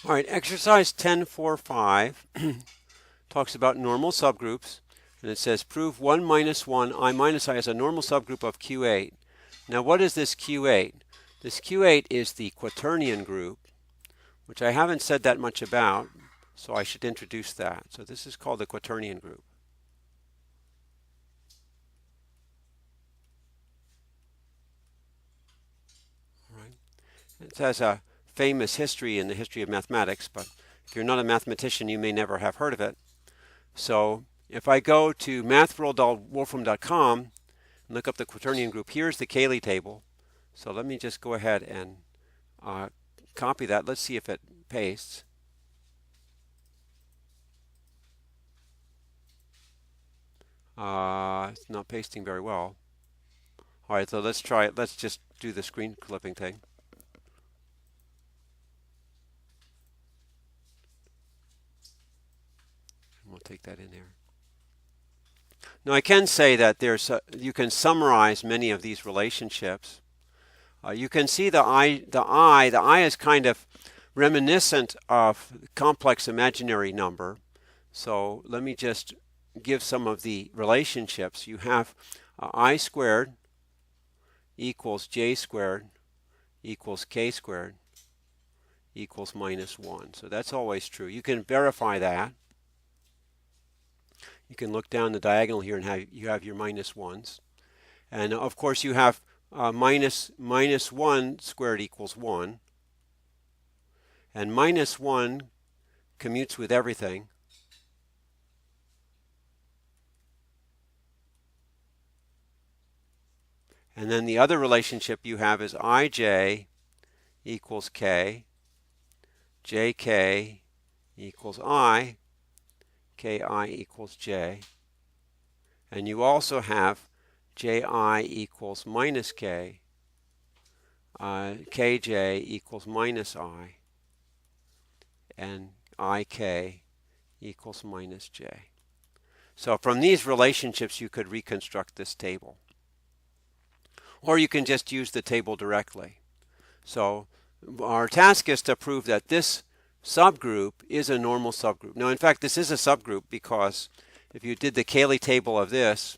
All right, exercise 10.4.5 talks about normal subgroups, and it says prove 1 minus 1 I minus I is a normal subgroup of Q8. Now what is this Q8? This Q8 is the quaternion group, which I haven't said that much about, so I should introduce that. So this is called the quaternion group. All right. It has a famous history in the history of mathematics, but if you're not a mathematician, you may never have heard of it. So if I go to mathworld.wolfram.com and look up the quaternion group, here's the Cayley table. So let me just go ahead and copy that. Let's see if it pastes. It's not pasting very well. All right, so let's try it. Let's just do the screen clipping thing. And we'll take that in there. Now I can say that you can summarize many of these relationships. You can see the I is kind of reminiscent of complex imaginary number. So let me just give some of the relationships. You have I squared equals j squared equals k squared equals minus 1. So that's always true. You can verify that. You can look down the diagonal here and you have your minus 1s. And of course you have minus 1 squared equals 1. And minus 1 commutes with everything. And then the other relationship you have is ij equals k, jk equals I, ki equals j. And you also have ji equals minus k, kj equals minus I, and ik equals minus j. So from these relationships you could reconstruct this table. Or you can just use the table directly. So our task is to prove that this subgroup is a normal subgroup. Now in fact this is a subgroup because if you did the Cayley table of this,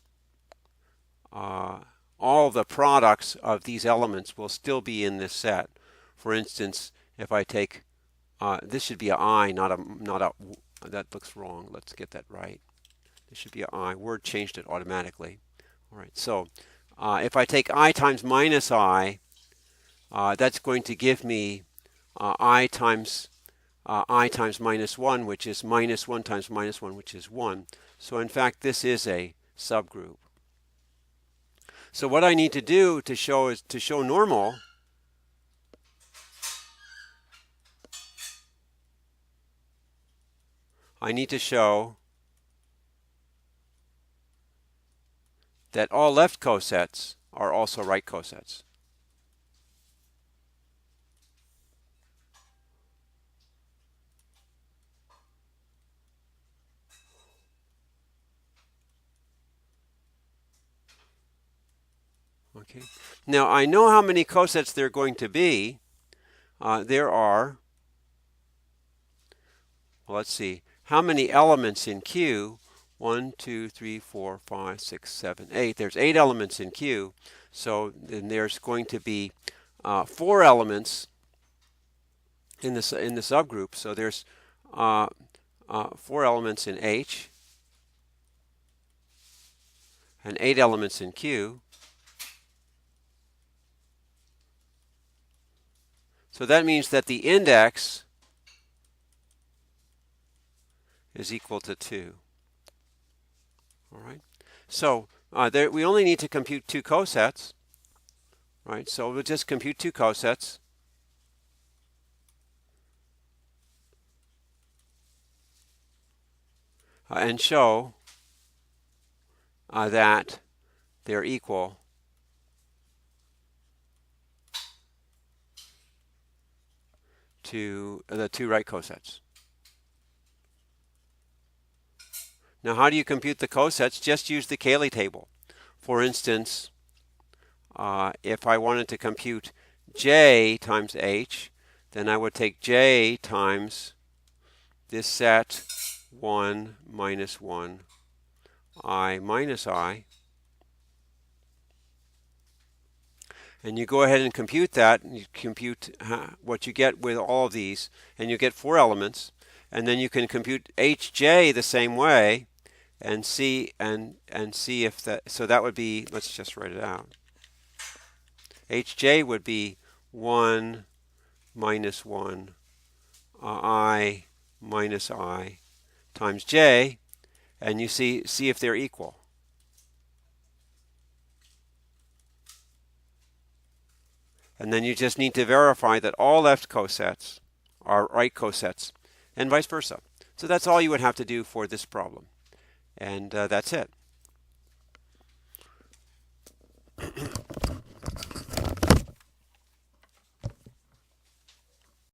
all the products of these elements will still be in this set. For instance, if I take, this should be an I, not a, that looks wrong. Let's get that right. This should be an I. Word changed it automatically. All right, so if I take I times minus I, that's going to give me I times minus 1, which is minus 1 times minus 1, which is 1. So in fact, this is a subgroup. So what I need to do to show normal, I need to show that all left cosets are also right cosets. Okay. Now I know how many cosets there are going to be. There are, well, let's see, how many elements in Q? 1, 2, 3, 4, 5, 6, 7, 8. There's 8 elements in Q. So then there's going to be 4 elements in the subgroup. So there's 4 elements in H and 8 elements in Q. So that means that the index is equal to 2. All right. So we only need to compute 2 cosets. Right. So we'll just compute 2 cosets. And show that they're equal to the 2 right cosets. Now how do you compute the cosets? Just use the Cayley table. For instance, if I wanted to compute j times h, then I would take j times this set 1 minus 1 I minus I, and you go ahead and compute that, and you compute what you get with all of these, and you get 4 elements, and then you can compute hj the same way and see if that, so that would be, let's just write it out. Hj would be 1 minus 1 I minus I times j, and you see if they're equal. And then you just need to verify that all left cosets are right cosets, and vice versa. So that's all you would have to do for this problem. And that's it.